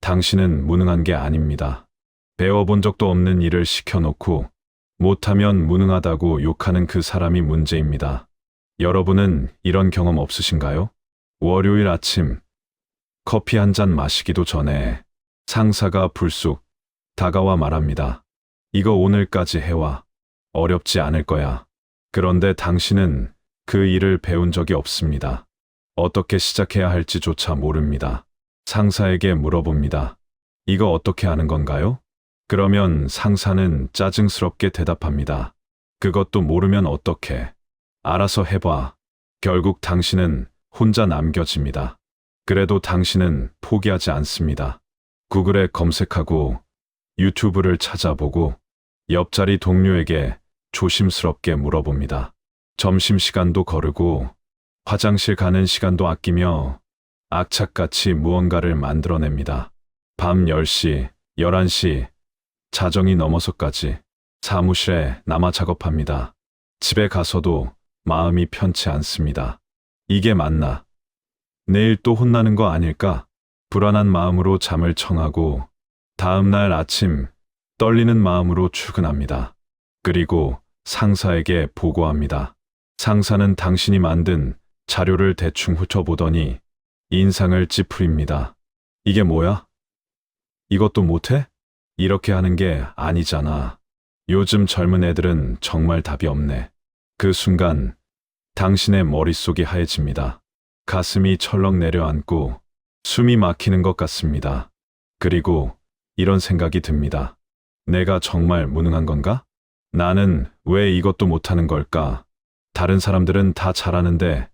당신은 무능한 게 아닙니다. 배워본 적도 없는 일을 시켜놓고 못하면 무능하다고 욕하는 그 사람이 문제입니다. 여러분은 이런 경험 없으신가요? 월요일 아침 커피 한 잔 마시기도 전에 상사가 불쑥 다가와 말합니다. 이거 오늘까지 해와. 어렵지 않을 거야. 그런데 당신은 그 일을 배운 적이 없습니다. 어떻게 시작해야 할지조차 모릅니다. 상사에게 물어봅니다. 이거 어떻게 하는 건가요? 그러면 상사는 짜증스럽게 대답합니다. 그것도 모르면 어떡해. 알아서 해봐. 결국 당신은 혼자 남겨집니다. 그래도 당신은 포기하지 않습니다. 구글에 검색하고 유튜브를 찾아보고 옆자리 동료에게 조심스럽게 물어봅니다. 점심시간도 거르고 화장실 가는 시간도 아끼며 악착같이 무언가를 만들어냅니다. 밤 10시, 11시, 자정이 넘어서까지 사무실에 남아 작업합니다. 집에 가서도 마음이 편치 않습니다. 이게 맞나? 내일 또 혼나는 거 아닐까? 불안한 마음으로 잠을 청하고 다음 날 아침 떨리는 마음으로 출근합니다. 그리고 상사에게 보고합니다. 상사는 당신이 만든 자료를 대충 훑어보더니 인상을 찌푸립니다. 이게 뭐야? 이것도 못해? 이렇게 하는 게 아니잖아. 요즘 젊은 애들은 정말 답이 없네. 그 순간 당신의 머릿속이 하얘집니다. 가슴이 철렁 내려앉고 숨이 막히는 것 같습니다. 그리고 이런 생각이 듭니다. 내가 정말 무능한 건가? 나는 왜 이것도 못하는 걸까? 다른 사람들은 다 잘하는데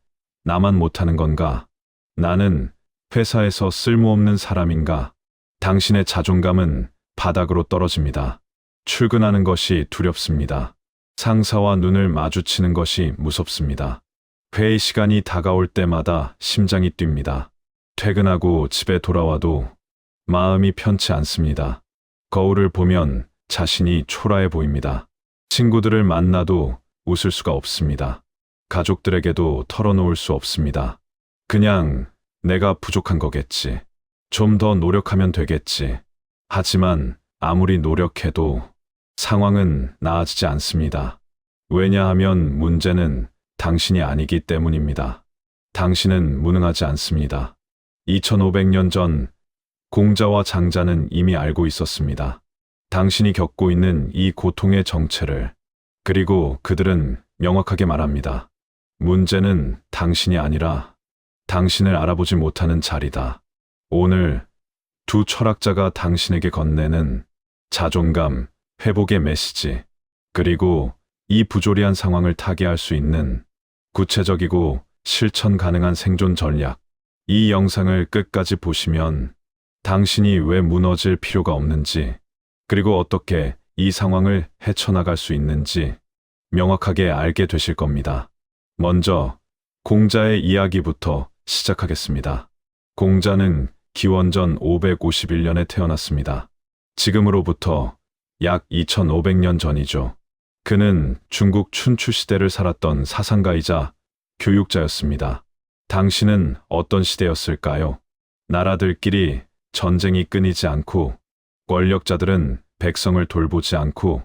나만 못하는 건가? 나는 회사에서 쓸모없는 사람인가? 당신의 자존감은 바닥으로 떨어집니다. 출근하는 것이 두렵습니다. 상사와 눈을 마주치는 것이 무섭습니다. 회의 시간이 다가올 때마다 심장이 뜁니다. 퇴근하고 집에 돌아와도 마음이 편치 않습니다. 거울을 보면 자신이 초라해 보입니다. 친구들을 만나도 웃을 수가 없습니다. 가족들에게도 털어놓을 수 없습니다. 그냥 내가 부족한 거겠지. 좀 더 노력하면 되겠지. 하지만 아무리 노력해도 상황은 나아지지 않습니다. 왜냐하면 문제는 당신이 아니기 때문입니다. 당신은 무능하지 않습니다. 2500년 전 공자와 장자는 이미 알고 있었습니다. 당신이 겪고 있는 이 고통의 정체를. 그리고 그들은 명확하게 말합니다. 문제는 당신이 아니라 당신을 알아보지 못하는 자리다. 오늘 두 철학자가 당신에게 건네는 자존감, 회복의 메시지, 그리고 이 부조리한 상황을 타개할 수 있는 구체적이고 실천 가능한 생존 전략. 이 영상을 끝까지 보시면 당신이 왜 무너질 필요가 없는지, 그리고 어떻게 이 상황을 헤쳐나갈 수 있는지 명확하게 알게 되실 겁니다. 먼저 공자의 이야기부터 시작하겠습니다. 공자는 기원전 551년에 태어났습니다. 지금으로부터 약 2500년 전이죠. 그는 중국 춘추 시대를 살았던 사상가이자 교육자였습니다. 당신은 어떤 시대였을까요? 나라들끼리 전쟁이 끊이지 않고 권력자들은 백성을 돌보지 않고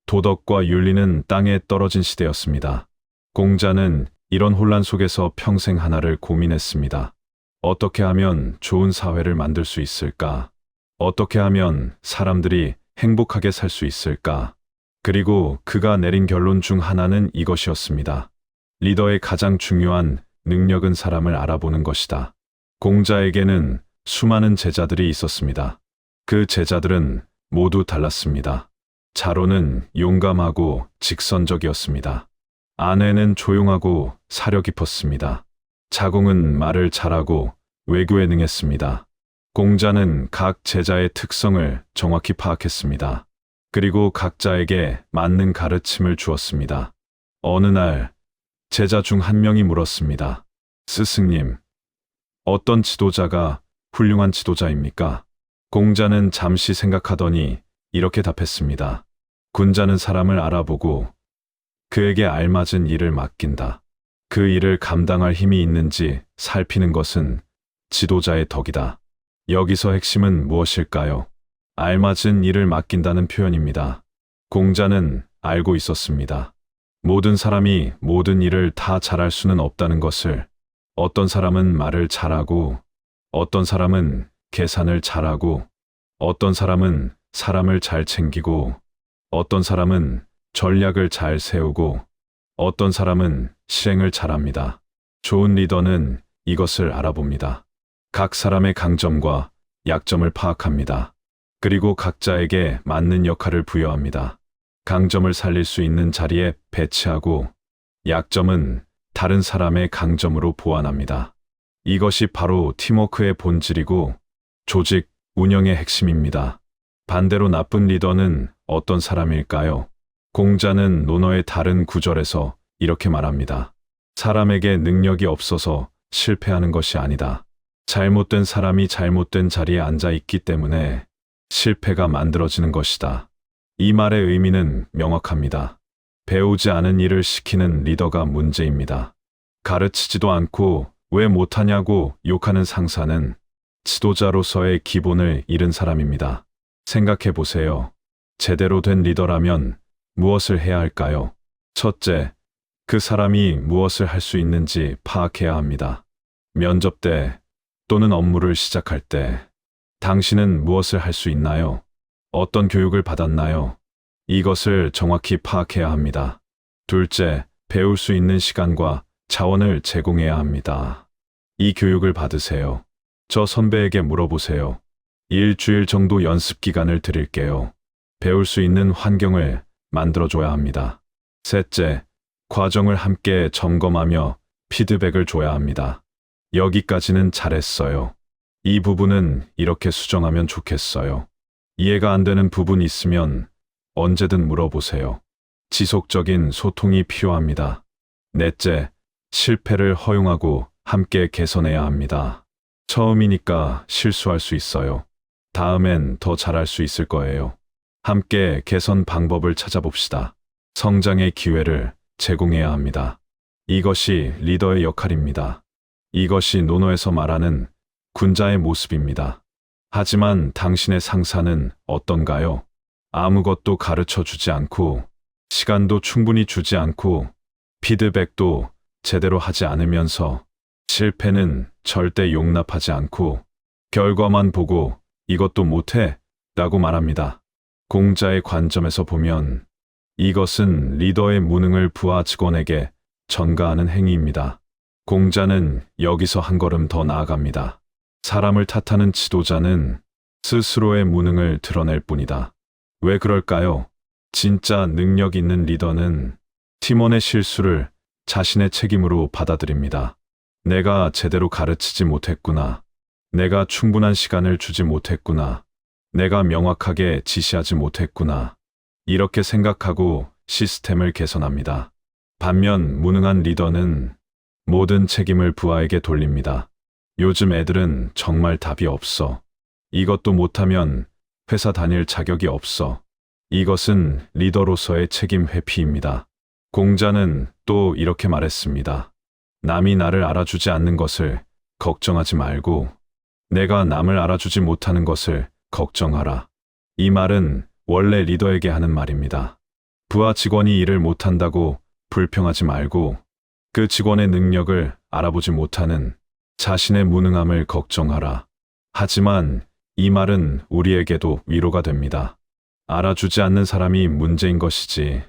도덕과 윤리는 땅에 떨어진 시대였습니다. 공자는 이런 혼란 속에서 평생 하나를 고민했습니다. 어떻게 하면 좋은 사회를 만들 수 있을까? 어떻게 하면 사람들이 행복하게 살 수 있을까? 그리고 그가 내린 결론 중 하나는 이것이었습니다. 리더의 가장 중요한 능력은 사람을 알아보는 것이다. 공자에게는 수많은 제자들이 있었습니다. 그 제자들은 모두 달랐습니다. 자로는 용감하고 직선적이었습니다. 아내는 조용하고 사려 깊었습니다. 자공은 말을 잘하고 외교에 능했습니다. 공자는 각 제자의 특성을 정확히 파악했습니다. 그리고 각자에게 맞는 가르침을 주었습니다. 어느 날 제자 중 한 명이 물었습니다. 스승님, 어떤 지도자가 훌륭한 지도자입니까? 공자는 잠시 생각하더니 이렇게 답했습니다. 군자는 사람을 알아보고 그에게 알맞은 일을 맡긴다. 그 일을 감당할 힘이 있는지 살피는 것은 지도자의 덕이다. 여기서 핵심은 무엇일까요? 알맞은 일을 맡긴다는 표현입니다. 공자는 알고 있었습니다. 모든 사람이 모든 일을 다 잘할 수는 없다는 것을. 어떤 사람은 말을 잘하고, 어떤 사람은 계산을 잘하고, 어떤 사람은 사람을 잘 챙기고, 어떤 사람은 전략을 잘 세우고, 어떤 사람은 실행을 잘합니다. 좋은 리더는 이것을 알아봅니다. 각 사람의 강점과 약점을 파악합니다. 그리고 각자에게 맞는 역할을 부여합니다. 강점을 살릴 수 있는 자리에 배치하고, 약점은 다른 사람의 강점으로 보완합니다. 이것이 바로 팀워크의 본질이고 조직 운영의 핵심입니다. 반대로 나쁜 리더는 어떤 사람일까요? 공자는 논어의 다른 구절에서 이렇게 말합니다. 사람에게 능력이 없어서 실패하는 것이 아니다. 잘못된 사람이 잘못된 자리에 앉아 있기 때문에 실패가 만들어지는 것이다. 이 말의 의미는 명확합니다. 배우지 않은 일을 시키는 리더가 문제입니다. 가르치지도 않고 왜 못하냐고 욕하는 상사는 지도자로서의 기본을 잃은 사람입니다. 생각해 보세요. 제대로 된 리더라면 무엇을 해야 할까요? 첫째, 그 사람이 무엇을 할 수 있는지 파악해야 합니다. 면접 때 또는 업무를 시작할 때 당신은 무엇을 할 수 있나요? 어떤 교육을 받았나요? 이것을 정확히 파악해야 합니다. 둘째, 배울 수 있는 시간과 자원을 제공해야 합니다. 이 교육을 받으세요. 저 선배에게 물어보세요. 일주일 정도 연습 기간을 드릴게요. 배울 수 있는 환경을 만들어줘야 합니다. 셋째, 과정을 함께 점검하며 피드백을 줘야 합니다. 여기까지는 잘했어요. 이 부분은 이렇게 수정하면 좋겠어요. 이해가 안 되는 부분이 있으면 언제든 물어보세요. 지속적인 소통이 필요합니다. 넷째, 실패를 허용하고 함께 개선해야 합니다. 처음이니까 실수할 수 있어요. 다음엔 더 잘할 수 있을 거예요. 함께 개선 방법을 찾아봅시다. 성장의 기회를 제공해야 합니다. 이것이 리더의 역할입니다. 이것이 논어에서 말하는 군자의 모습입니다. 하지만 당신의 상사는 어떤가요? 아무것도 가르쳐 주지 않고, 시간도 충분히 주지 않고, 피드백도 제대로 하지 않으면서 실패는 절대 용납하지 않고 결과만 보고 이것도 못해 라고 말합니다. 공자의 관점에서 보면 이것은 리더의 무능을 부하 직원에게 전가하는 행위입니다. 공자는 여기서 한 걸음 더 나아갑니다. 사람을 탓하는 지도자는 스스로의 무능을 드러낼 뿐이다. 왜 그럴까요? 진짜 능력 있는 리더는 팀원의 실수를 자신의 책임으로 받아들입니다. 내가 제대로 가르치지 못했구나. 내가 충분한 시간을 주지 못했구나. 내가 명확하게 지시하지 못했구나. 이렇게 생각하고 시스템을 개선합니다. 반면 무능한 리더는 모든 책임을 부하에게 돌립니다. 요즘 애들은 정말 답이 없어. 이것도 못하면 회사 다닐 자격이 없어. 이것은 리더로서의 책임 회피입니다. 공자는 또 이렇게 말했습니다. 남이 나를 알아주지 않는 것을 걱정하지 말고 내가 남을 알아주지 못하는 것을 걱정하라. 이 말은 원래 리더에게 하는 말입니다. 부하 직원이 일을 못한다고 불평하지 말고 그 직원의 능력을 알아보지 못하는 자신의 무능함을 걱정하라. 하지만 이 말은 우리에게도 위로가 됩니다. 알아주지 않는 사람이 문제인 것이지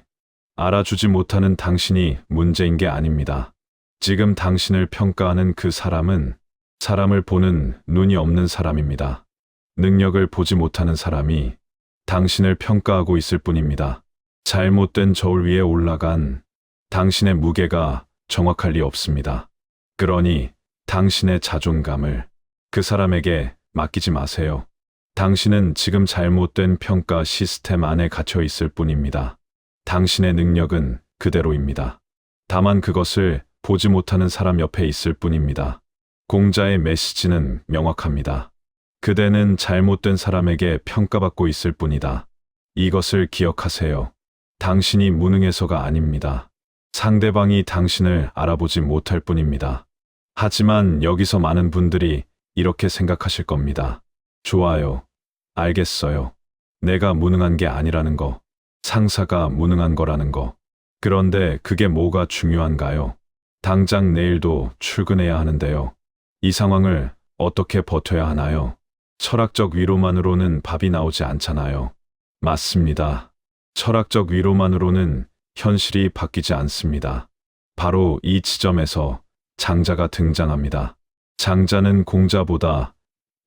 알아주지 못하는 당신이 문제인 게 아닙니다. 지금 당신을 평가하는 그 사람은 사람을 보는 눈이 없는 사람입니다. 능력을 보지 못하는 사람이 당신을 평가하고 있을 뿐입니다. 잘못된 저울 위에 올라간 당신의 무게가 정확할 리 없습니다. 그러니 당신의 자존감을 그 사람에게 맡기지 마세요. 당신은 지금 잘못된 평가 시스템 안에 갇혀 있을 뿐입니다. 당신의 능력은 그대로입니다. 다만 그것을 보지 못하는 사람 옆에 있을 뿐입니다. 공자의 메시지는 명확합니다. 그대는 잘못된 사람에게 평가받고 있을 뿐이다. 이것을 기억하세요. 당신이 무능해서가 아닙니다. 상대방이 당신을 알아보지 못할 뿐입니다. 하지만 여기서 많은 분들이 이렇게 생각하실 겁니다. 좋아요. 알겠어요. 내가 무능한 게 아니라는 거. 상사가 무능한 거라는 거. 그런데 그게 뭐가 중요한가요? 당장 내일도 출근해야 하는데요. 이 상황을 어떻게 버텨야 하나요? 철학적 위로만으로는 밥이 나오지 않잖아요. 맞습니다. 철학적 위로만으로는 현실이 바뀌지 않습니다. 바로 이 지점에서 장자가 등장합니다. 장자는 공자보다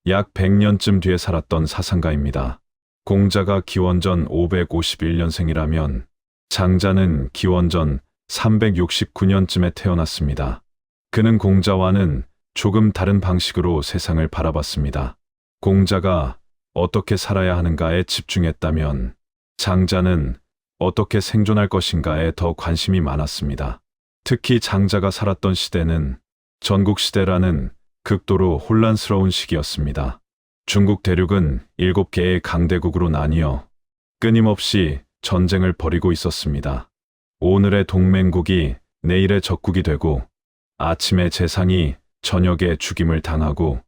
약 100년쯤 뒤에 살았던 사상가입니다. 공자가 기원전 551년생이라면 장자는 기원전 369년쯤에 태어났습니다. 그는 공자와는 조금 다른 방식으로 세상을 바라봤습니다. 공자가 어떻게 살아야 하는가에 집중했다면 장자는 어떻게 생존할 것인가에 더 관심이 많았습니다. 특히 장자가 살았던 시대는 전국시대라는 극도로 혼란스러운 시기였습니다. 중국 대륙은 7개의 강대국으로 나뉘어 끊임없이 전쟁을 벌이고 있었습니다. 오늘의 동맹국이 내일의 적국이 되고 아침에 재상이 저녁에 죽임을 당하고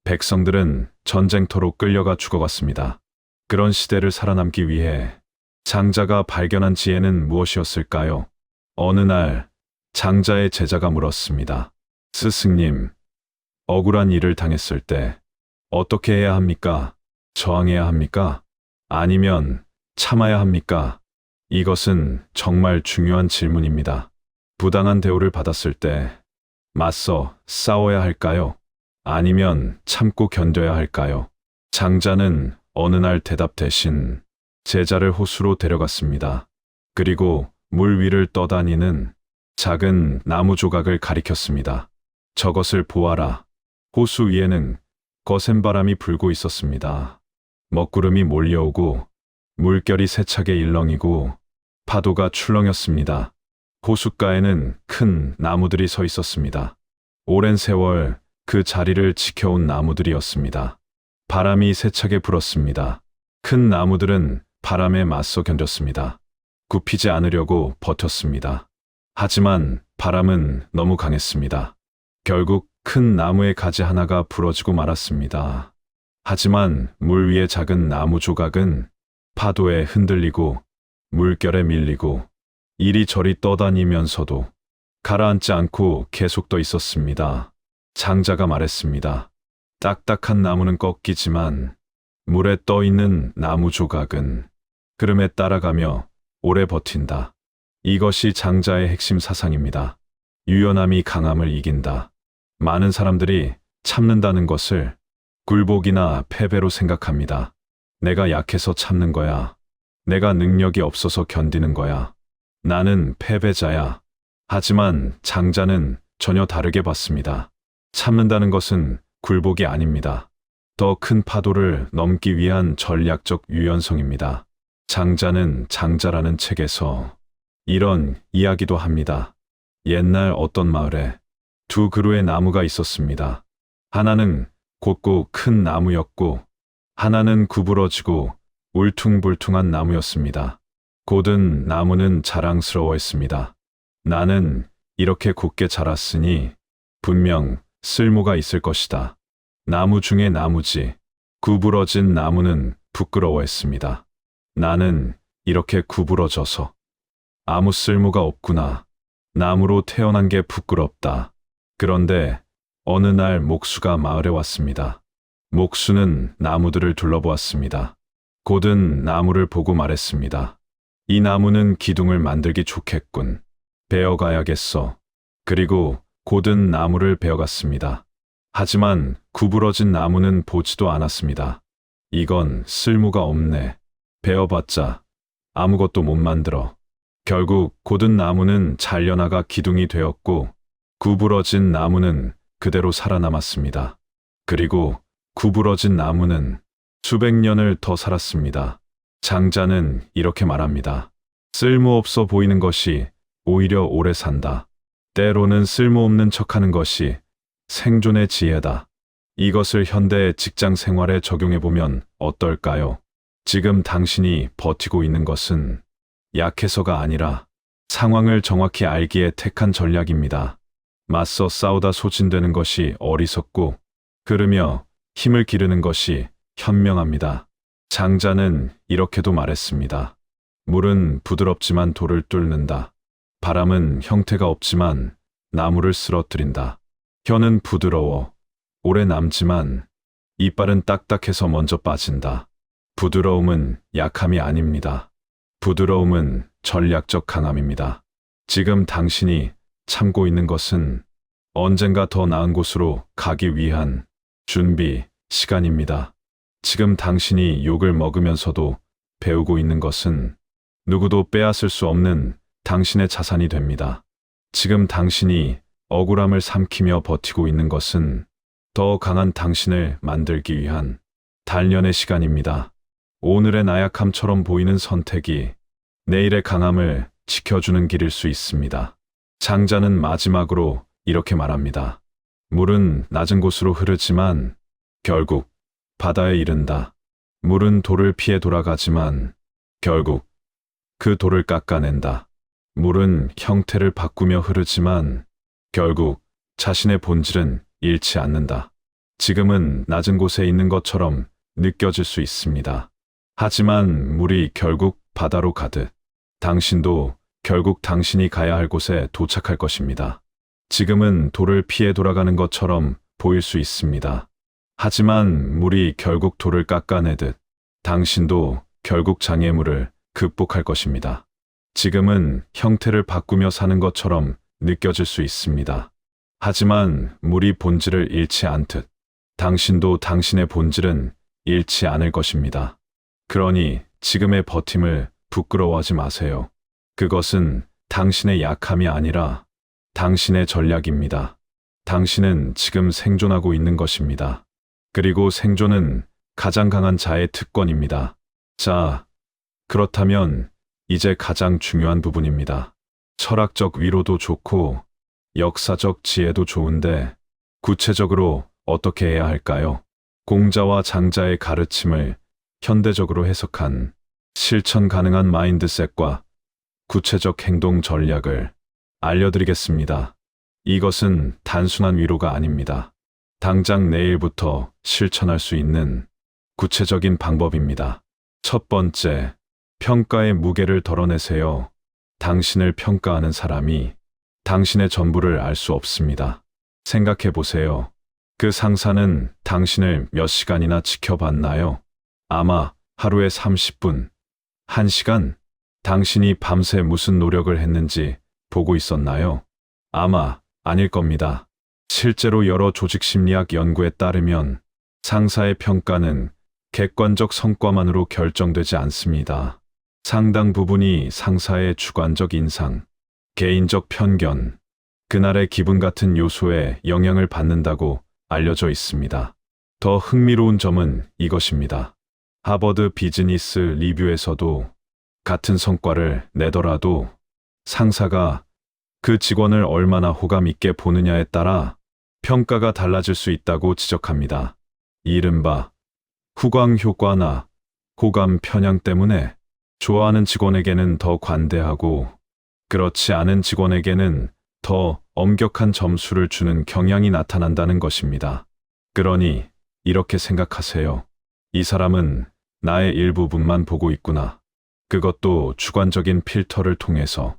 백성들은 전쟁터로 끌려가 죽어갔습니다. 그런 시대를 살아남기 위해 장자가 발견한 지혜는 무엇이었을까요? 어느 날 장자의 제자가 물었습니다. 스승님, 억울한 일을 당했을 때 어떻게 해야 합니까? 저항해야 합니까? 아니면 참아야 합니까? 이것은 정말 중요한 질문입니다. 부당한 대우를 받았을 때 맞서 싸워야 할까요? 아니면 참고 견뎌야 할까요? 장자는 어느 날 대답 대신 제자를 호수로 데려갔습니다. 그리고 물 위를 떠다니는 작은 나무 조각을 가리켰습니다. 저것을 보아라. 호수 위에는 거센 바람이 불고 있었습니다. 먹구름이 몰려오고 물결이 세차게 일렁이고 파도가 출렁였습니다. 호숫가에는 큰 나무들이 서 있었습니다. 오랜 세월 그 자리를 지켜온 나무들이었습니다. 바람이 세차게 불었습니다. 큰 나무들은 바람에 맞서 견뎠습니다. 굽히지 않으려고 버텼습니다. 하지만 바람은 너무 강했습니다. 결국 큰 나무의 가지 하나가 부러지고 말았습니다. 하지만 물 위의 작은 나무 조각은 파도에 흔들리고 물결에 밀리고 이리저리 떠다니면서도 가라앉지 않고 계속 떠 있었습니다. 장자가 말했습니다. 딱딱한 나무는 꺾이지만 물에 떠 있는 나무 조각은 흐름에 따라가며 오래 버틴다. 이것이 장자의 핵심 사상입니다. 유연함이 강함을 이긴다. 많은 사람들이 참는다는 것을 굴복이나 패배로 생각합니다. 내가 약해서 참는 거야. 내가 능력이 없어서 견디는 거야. 나는 패배자야. 하지만 장자는 전혀 다르게 봤습니다. 참는다는 것은 굴복이 아닙니다. 더 큰 파도를 넘기 위한 전략적 유연성입니다. 장자는 장자라는 책에서 이런 이야기도 합니다. 옛날 어떤 마을에 두 그루의 나무가 있었습니다. 하나는 곧고 큰 나무였고 하나는 구부러지고 울퉁불퉁한 나무였습니다. 곧은 나무는 자랑스러워했습니다. 나는 이렇게 곧게 자랐으니 분명 쓸모가 있을 것이다. 나무 중에 나무지. 구부러진 나무는 부끄러워했습니다. 나는 이렇게 구부러져서 아무 쓸모가 없구나. 나무로 태어난 게 부끄럽다. 그런데 어느 날 목수가 마을에 왔습니다. 목수는 나무들을 둘러보았습니다. 곧은 나무를 보고 말했습니다. 이 나무는 기둥을 만들기 좋겠군. 베어가야겠어. 그리고 곧은 나무를 베어갔습니다. 하지만 구부러진 나무는 보지도 않았습니다. 이건 쓸모가 없네. 베어봤자 아무것도 못 만들어. 결국 곧은 나무는 잘려나가 기둥이 되었고 구부러진 나무는 그대로 살아남았습니다. 그리고 구부러진 나무는 수백 년을 더 살았습니다. 장자는 이렇게 말합니다. 쓸모없어 보이는 것이 오히려 오래 산다. 때로는 쓸모없는 척하는 것이 생존의 지혜다. 이것을 현대의 직장 생활에 적용해보면 어떨까요? 지금 당신이 버티고 있는 것은 약해서가 아니라 상황을 정확히 알기에 택한 전략입니다. 맞서 싸우다 소진되는 것이 어리석고 흐르며 힘을 기르는 것이 현명합니다. 장자는 이렇게도 말했습니다. 물은 부드럽지만 돌을 뚫는다. 바람은 형태가 없지만 나무를 쓰러뜨린다. 혀는 부드러워 오래 남지만 이빨은 딱딱해서 먼저 빠진다. 부드러움은 약함이 아닙니다. 부드러움은 전략적 강함입니다. 지금 당신이 참고 있는 것은 언젠가 더 나은 곳으로 가기 위한 준비 시간입니다. 지금 당신이 욕을 먹으면서도 배우고 있는 것은 누구도 빼앗을 수 없는 당신의 자산이 됩니다. 지금 당신이 억울함을 삼키며 버티고 있는 것은 더 강한 당신을 만들기 위한 단련의 시간입니다. 오늘의 나약함처럼 보이는 선택이 내일의 강함을 지켜주는 길일 수 있습니다. 장자는 마지막으로 이렇게 말합니다. 물은 낮은 곳으로 흐르지만 결국 바다에 이른다. 물은 돌을 피해 돌아가지만 결국 그 돌을 깎아낸다. 물은 형태를 바꾸며 흐르지만 결국 자신의 본질은 잃지 않는다. 지금은 낮은 곳에 있는 것처럼 느껴질 수 있습니다. 하지만 물이 결국 바다로 가듯 당신도 결국 당신이 가야 할 곳에 도착할 것입니다. 지금은 돌을 피해 돌아가는 것처럼 보일 수 있습니다. 하지만 물이 결국 돌을 깎아내듯 당신도 결국 장애물을 극복할 것입니다. 지금은 형태를 바꾸며 사는 것처럼 느껴질 수 있습니다. 하지만 물이 본질을 잃지 않듯 당신도 당신의 본질은 잃지 않을 것입니다. 그러니 지금의 버팀을 부끄러워하지 마세요. 그것은 당신의 약함이 아니라 당신의 전략입니다. 당신은 지금 생존하고 있는 것입니다. 그리고 생존은 가장 강한 자의 특권입니다. 자, 그렇다면 이제 가장 중요한 부분입니다. 철학적 위로도 좋고 역사적 지혜도 좋은데 구체적으로 어떻게 해야 할까요? 공자와 장자의 가르침을 현대적으로 해석한 실천 가능한 마인드셋과 구체적 행동 전략을 알려드리겠습니다. 이것은 단순한 위로가 아닙니다. 당장 내일부터 실천할 수 있는 구체적인 방법입니다. 첫 번째, 평가의 무게를 덜어내세요. 당신을 평가하는 사람이 당신의 전부를 알 수 없습니다. 생각해 보세요. 그 상사는 당신을 몇 시간이나 지켜봤나요? 아마 하루에 30분, 1시간, 당신이 밤새 무슨 노력을 했는지 보고 있었나요? 아마 아닐 겁니다. 실제로 여러 조직 심리학 연구에 따르면 상사의 평가는 객관적 성과만으로 결정되지 않습니다. 상당 부분이 상사의 주관적 인상, 개인적 편견, 그날의 기분 같은 요소에 영향을 받는다고 알려져 있습니다. 더 흥미로운 점은 이것입니다. 하버드 비즈니스 리뷰에서도 같은 성과를 내더라도 상사가 그 직원을 얼마나 호감 있게 보느냐에 따라 평가가 달라질 수 있다고 지적합니다. 이른바 후광 효과나 호감 편향 때문에 좋아하는 직원에게는 더 관대하고 그렇지 않은 직원에게는 더 엄격한 점수를 주는 경향이 나타난다는 것입니다. 그러니 이렇게 생각하세요. 이 사람은 나의 일부분만 보고 있구나. 그것도 주관적인 필터를 통해서.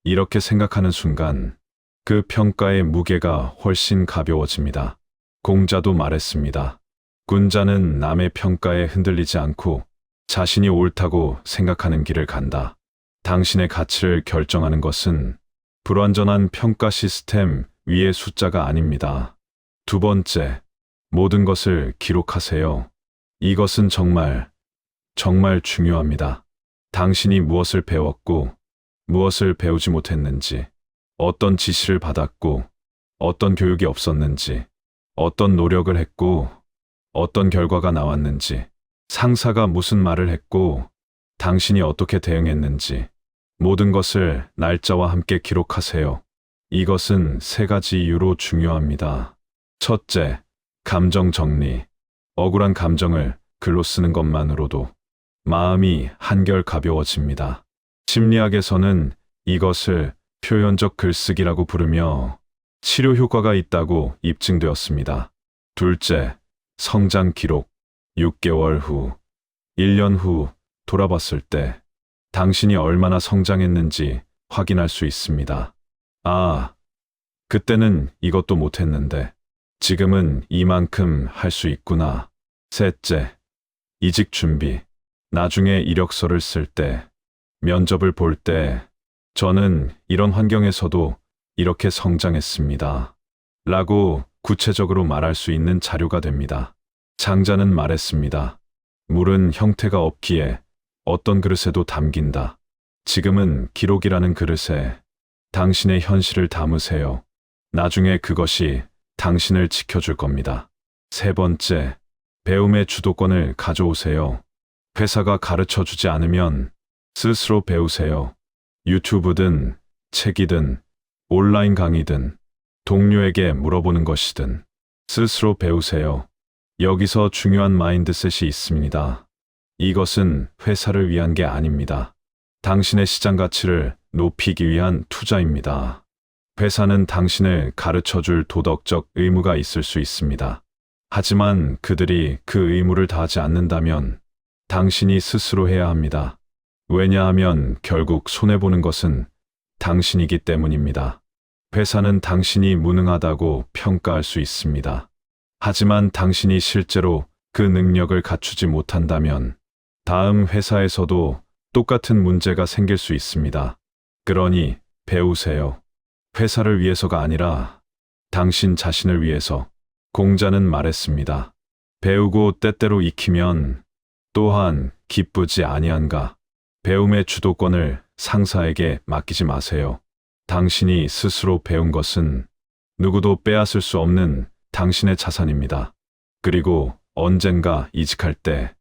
이렇게 생각하는 순간 그 평가의 무게가 훨씬 가벼워집니다. 공자도 말했습니다. 군자는 남의 평가에 흔들리지 않고 자신이 옳다고 생각하는 길을 간다. 당신의 가치를 결정하는 것은 불완전한 평가 시스템 위의 숫자가 아닙니다. 두 번째, 모든 것을 기록하세요. 이것은 정말 중요합니다. 당신이 무엇을 배웠고 무엇을 배우지 못했는지, 어떤 지시를 받았고 어떤 교육이 없었는지, 어떤 노력을 했고 어떤 결과가 나왔는지, 상사가 무슨 말을 했고 당신이 어떻게 대응했는지, 모든 것을 날짜와 함께 기록하세요. 이것은 세 가지 이유로 중요합니다. 첫째, 감정 정리. 억울한 감정을 글로 쓰는 것만으로도 마음이 한결 가벼워집니다. 심리학에서는 이것을 표현적 글쓰기라고 부르며 치료 효과가 있다고 입증되었습니다. 둘째, 성장 기록. 6개월 후, 1년 후 돌아봤을 때 당신이 얼마나 성장했는지 확인할 수 있습니다. 아, 그때는 이것도 못했는데 지금은 이만큼 할 수 있구나. 셋째, 이직 준비. 나중에 이력서를 쓸 때, 면접을 볼 때, 저는 이런 환경에서도 이렇게 성장했습니다. 라고 구체적으로 말할 수 있는 자료가 됩니다. 장자는 말했습니다. 물은 형태가 없기에 어떤 그릇에도 담긴다. 지금은 기록이라는 그릇에 당신의 현실을 담으세요. 나중에 그것이 당신을 지켜줄 겁니다. 세 번째, 배움의 주도권을 가져오세요. 회사가 가르쳐 주지 않으면 스스로 배우세요. 유튜브든 책이든 온라인 강의든 동료에게 물어보는 것이든 스스로 배우세요. 여기서 중요한 마인드셋이 있습니다. 이것은 회사를 위한 게 아닙니다. 당신의 시장 가치를 높이기 위한 투자입니다. 회사는 당신을 가르쳐 줄 도덕적 의무가 있을 수 있습니다. 하지만 그들이 그 의무를 다하지 않는다면 당신이 스스로 해야 합니다. 왜냐하면 결국 손해보는 것은 당신이기 때문입니다. 회사는 당신이 무능하다고 평가할 수 있습니다. 하지만 당신이 실제로 그 능력을 갖추지 못한다면 다음 회사에서도 똑같은 문제가 생길 수 있습니다. 그러니 배우세요. 회사를 위해서가 아니라 당신 자신을 위해서. 공자는 말했습니다. 배우고 때때로 익히면 또한 기쁘지 아니한가. 배움의 주도권을 상사에게 맡기지 마세요. 당신이 스스로 배운 것은 누구도 빼앗을 수 없는 당신의 자산입니다. 그리고 언젠가 이직할 때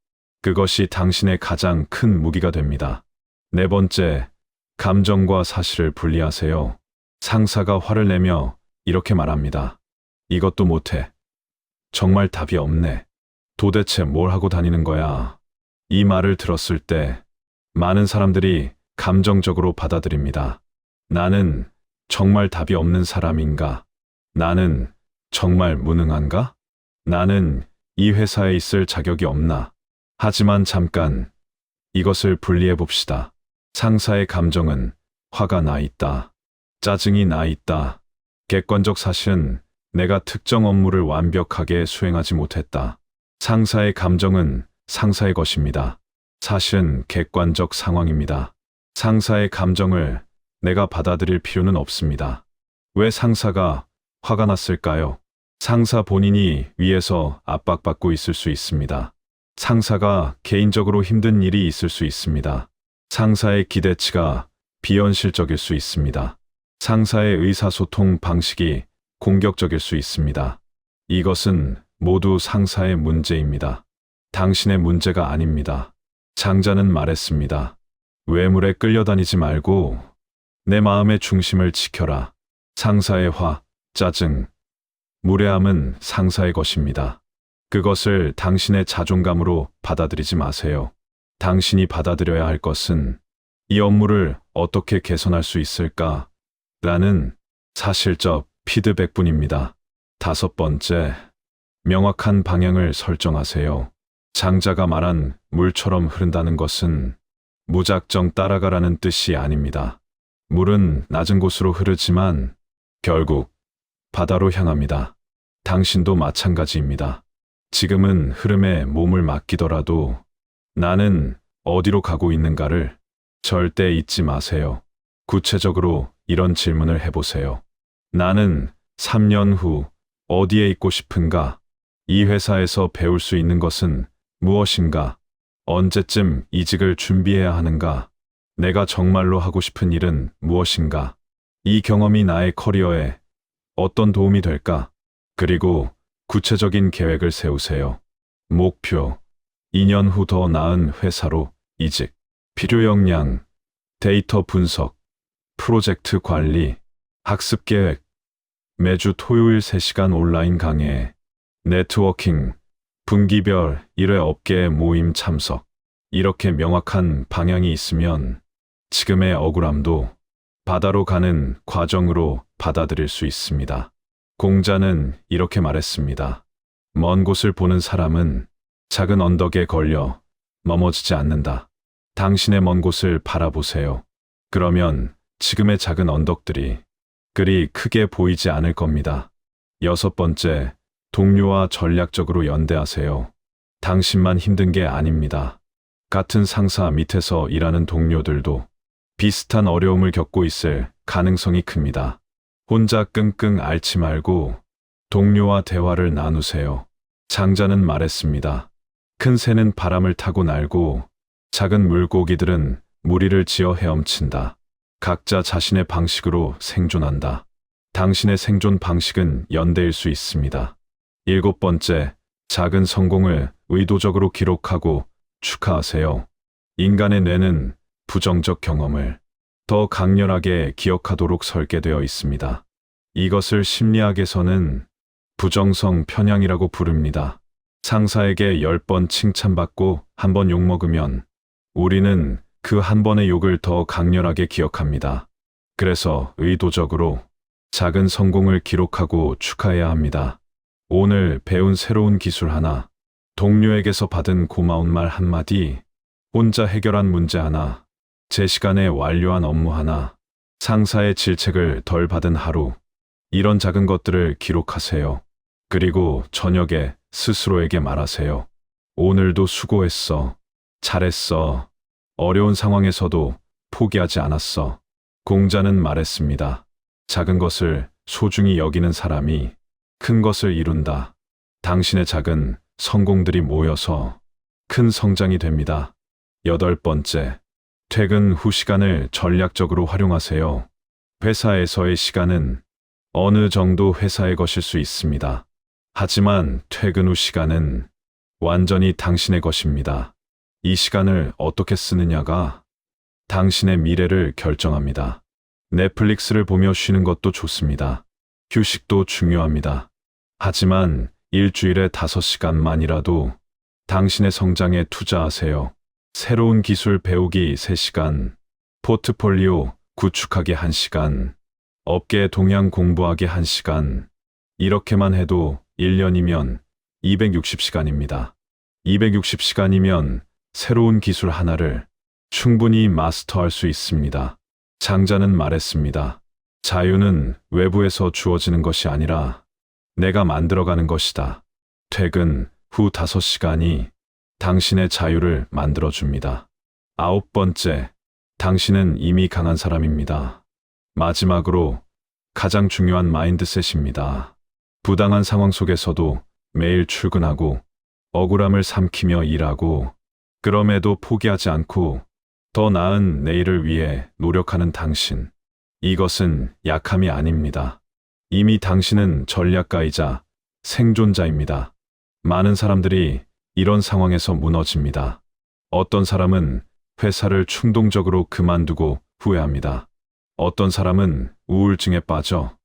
그것이 당신의 가장 큰 무기가 됩니다. 네 번째, 감정과 사실을 분리하세요. 상사가 화를 내며 이렇게 말합니다. 이것도 못해. 정말 답이 없네. 도대체 뭘 하고 다니는 거야? 이 말을 들었을 때 많은 사람들이 감정적으로 받아들입니다. 나는 정말 답이 없는 사람인가? 나는 정말 무능한가? 나는 이 회사에 있을 자격이 없나? 하지만 잠깐 이것을 분리해 봅시다. 상사의 감정은 화가 나 있다. 짜증이 나 있다. 객관적 사실은 내가 특정 업무를 완벽하게 수행하지 못했다. 상사의 감정은 상사의 것입니다. 사실은 객관적 상황입니다. 상사의 감정을 내가 받아들일 필요는 없습니다. 왜 상사가 화가 났을까요? 상사 본인이 위에서 압박받고 있을 수 있습니다. 상사가 개인적으로 힘든 일이 있을 수 있습니다. 상사의 기대치가 비현실적일 수 있습니다. 상사의 의사소통 방식이 공격적일 수 있습니다. 이것은 모두 상사의 문제입니다. 당신의 문제가 아닙니다. 장자는 말했습니다. 외물에 끌려다니지 말고 내 마음의 중심을 지켜라. 상사의 화, 짜증, 무례함은 상사의 것입니다. 그것을 당신의 자존감으로 받아들이지 마세요. 당신이 받아들여야 할 것은 이 업무를 어떻게 개선할 수 있을까? 라는 사실적 피드백뿐입니다. 다섯 번째, 명확한 방향을 설정하세요. 장자가 말한 물처럼 흐른다는 것은 무작정 따라가라는 뜻이 아닙니다. 물은 낮은 곳으로 흐르지만 결국 바다로 향합니다. 당신도 마찬가지입니다. 지금은 흐름에 몸을 맡기더라도 나는 어디로 가고 있는가를 절대 잊지 마세요. 구체적으로 이런 질문을 해보세요. 나는 3년 후 어디에 있고 싶은가? 이 회사에서 배울 수 있는 것은 무엇인가? 언제쯤 이직을 준비해야 하는가? 내가 정말로 하고 싶은 일은 무엇인가? 이 경험이 나의 커리어에 어떤 도움이 될까? 그리고 구체적인 계획을 세우세요. 목표, 2년 후 더 나은 회사로 이직, 필요 역량, 데이터 분석, 프로젝트 관리, 학습 계획, 매주 토요일 3시간 온라인 강의, 네트워킹, 분기별 1회 업계 모임 참석. 이렇게 명확한 방향이 있으면 지금의 억울함도 바다로 가는 과정으로 받아들일 수 있습니다. 공자는 이렇게 말했습니다. 먼 곳을 보는 사람은 작은 언덕에 걸려 넘어지지 않는다. 당신의 먼 곳을 바라보세요. 그러면 지금의 작은 언덕들이 그리 크게 보이지 않을 겁니다. 6번째, 동료와 전략적으로 연대하세요. 당신만 힘든 게 아닙니다. 같은 상사 밑에서 일하는 동료들도 비슷한 어려움을 겪고 있을 가능성이 큽니다. 혼자 끙끙 앓지 말고 동료와 대화를 나누세요. 장자는 말했습니다. 큰 새는 바람을 타고 날고 작은 물고기들은 무리를 지어 헤엄친다. 각자 자신의 방식으로 생존한다. 당신의 생존 방식은 연대일 수 있습니다. 7번째, 작은 성공을 의도적으로 기록하고 축하하세요. 인간의 뇌는 부정적 경험을 더 강렬하게 기억하도록 설계되어 있습니다. 이것을 심리학에서는 부정성 편향이라고 부릅니다. 상사에게 10번 칭찬받고 한 번 욕먹으면 우리는 그 한 번의 욕을 더 강렬하게 기억합니다. 그래서 의도적으로 작은 성공을 기록하고 축하해야 합니다. 오늘 배운 새로운 기술 하나, 동료에게서 받은 고마운 말 한마디, 혼자 해결한 문제 하나, 제 시간에 완료한 업무 하나, 상사의 질책을 덜 받은 하루, 이런 작은 것들을 기록하세요. 그리고 저녁에 스스로에게 말하세요. 오늘도 수고했어. 잘했어. 어려운 상황에서도 포기하지 않았어. 공자는 말했습니다. 작은 것을 소중히 여기는 사람이 큰 것을 이룬다. 당신의 작은 성공들이 모여서 큰 성장이 됩니다. 8번째, 퇴근 후 시간을 전략적으로 활용하세요. 회사에서의 시간은 어느 정도 회사의 것일 수 있습니다. 하지만 퇴근 후 시간은 완전히 당신의 것입니다. 이 시간을 어떻게 쓰느냐가 당신의 미래를 결정합니다. 넷플릭스를 보며 쉬는 것도 좋습니다. 휴식도 중요합니다. 하지만 일주일에 5시간만이라도 당신의 성장에 투자하세요. 새로운 기술 배우기 3시간, 포트폴리오 구축하기 1시간, 업계 동향 공부하기 1시간, 이렇게만 해도 1년이면 260시간입니다. 260시간이면 새로운 기술 하나를 충분히 마스터할 수 있습니다. 장자는 말했습니다. 자유는 외부에서 주어지는 것이 아니라 내가 만들어가는 것이다. 퇴근 후 5시간이 당신의 자유를 만들어줍니다. 9번째, 당신은 이미 강한 사람입니다. 마지막으로 가장 중요한 마인드셋입니다. 부당한 상황 속에서도 매일 출근하고 억울함을 삼키며 일하고 그럼에도 포기하지 않고 더 나은 내일을 위해 노력하는 당신. 이것은 약함이 아닙니다. 이미 당신은 전략가이자 생존자입니다. 많은 사람들이 이런 상황에서 무너집니다. 어떤 사람은 회사를 충동적으로 그만두고 후회합니다. 어떤 사람은 우울증에 빠져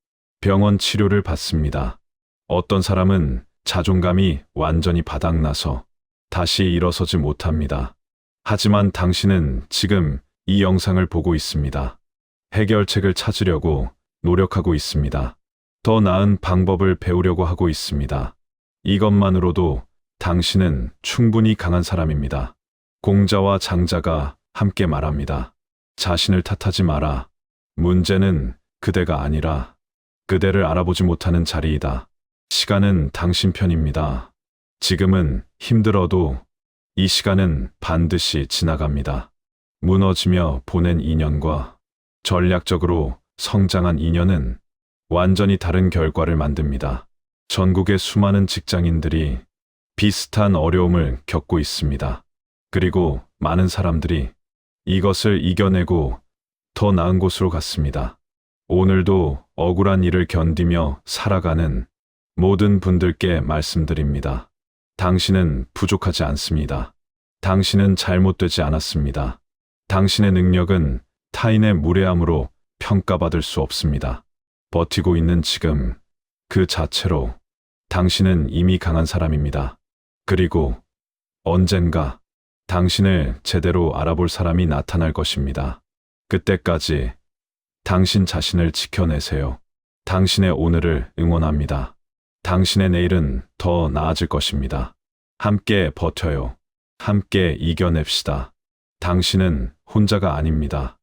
병원 치료를 받습니다. 어떤 사람은 자존감이 완전히 바닥나서 다시 일어서지 못합니다. 하지만 당신은 지금 이 영상을 보고 있습니다. 해결책을 찾으려고 노력하고 있습니다. 더 나은 방법을 배우려고 하고 있습니다. 이것만으로도 당신은 충분히 강한 사람입니다. 공자와 장자가 함께 말합니다. 자신을 탓하지 마라. 문제는 그대가 아니라 그대를 알아보지 못하는 자리이다. 시간은 당신 편입니다. 지금은 힘들어도 이 시간은 반드시 지나갑니다. 무너지며 보낸 인연과 전략적으로 성장한 인연은 완전히 다른 결과를 만듭니다. 전국의 수많은 직장인들이 비슷한 어려움을 겪고 있습니다. 그리고 많은 사람들이 이것을 이겨내고 더 나은 곳으로 갔습니다. 오늘도 억울한 일을 견디며 살아가는 모든 분들께 말씀드립니다. 당신은 부족하지 않습니다. 당신은 잘못되지 않았습니다. 당신의 능력은 타인의 무례함으로 평가받을 수 없습니다. 버티고 있는 지금, 그 자체로 당신은 이미 강한 사람입니다. 그리고 언젠가 당신을 제대로 알아볼 사람이 나타날 것입니다. 그때까지 당신 자신을 지켜내세요. 당신의 오늘을 응원합니다. 당신의 내일은 더 나아질 것입니다. 함께 버텨요. 함께 이겨냅시다. 당신은 혼자가 아닙니다.